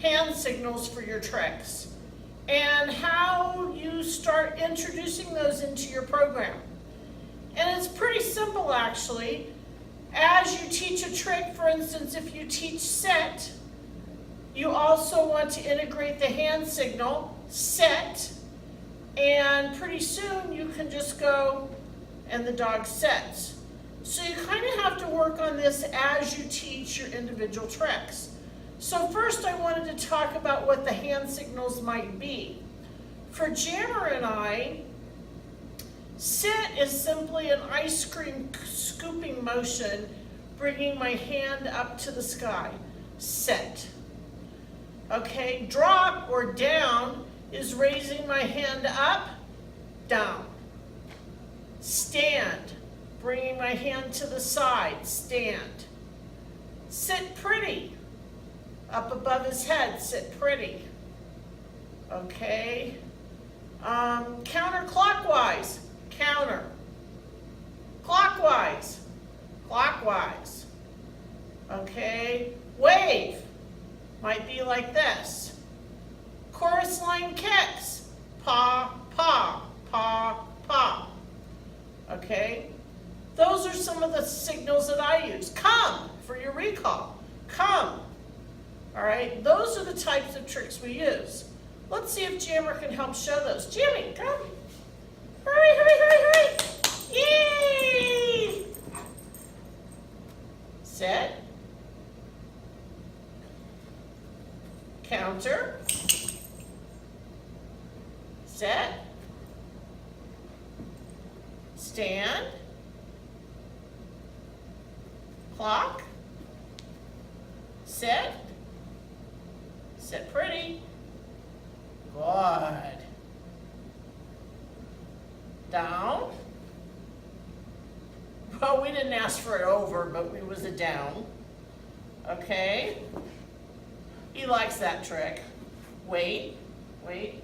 hand signals for your tricks and how you start introducing those into your program. And it's pretty simple actually. As you teach a trick, for instance, if you teach set, you also want to integrate the hand signal, set, and pretty soon you can just go and the dog sets. So you kind of have to work on this as you teach your individual tricks. So first I wanted to talk about what the hand signals might be. For Jammer and I, sit is simply an ice cream scooping motion, bringing my hand up to the sky. Set. Okay, drop or down is raising my hand up, down. Stand, bringing my hand to the side, stand. Sit pretty, up above his head, sit pretty. Okay, counterclockwise, counter. Clockwise, clockwise. Okay, wave, might be like this. Chorus line kicks, paw, paw, paw, paw. Okay, those are some of the signals that I use. Come, for your recall, come. All right, those are the types of tricks we use. Let's see if Jammer can help show those. Jammy, come. Hurry, hurry, hurry, hurry. Yay! Set. Counter. Set. Stand. Clock. Set. Sit pretty. Good. Down. Well, we didn't ask for it over, but it was a down. Okay. He likes that trick. Wait, wait.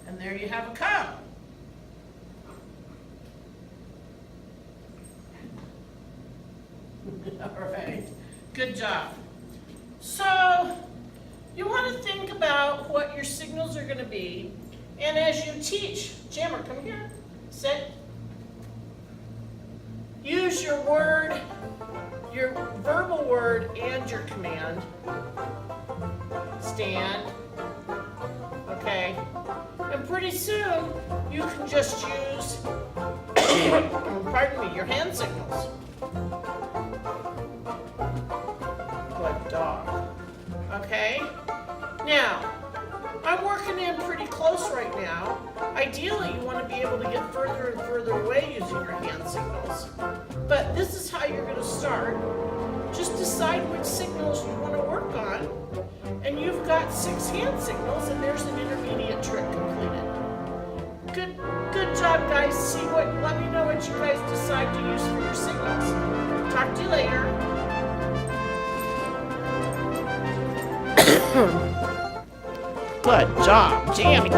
And there you have a come. All right, good job. So you want to think about what your signals are going to be, and as you teach, Jammer, come here, sit. Use your word, your verbal word and your command. Stand, okay? And pretty soon, you can just use, pardon me, your hand signals. Good dog. Okay? Now, I'm working in pretty close right now. Ideally, you want to be able to get further and further away using your hand signals. But this is how you're going to start. Just decide which signals you want to work on. And you've got 6 hand signals, and there's an intermediate trick completed. Good job, guys. Let me know what you guys decide to use for your signals. Talk to you later. Good job, Jammy.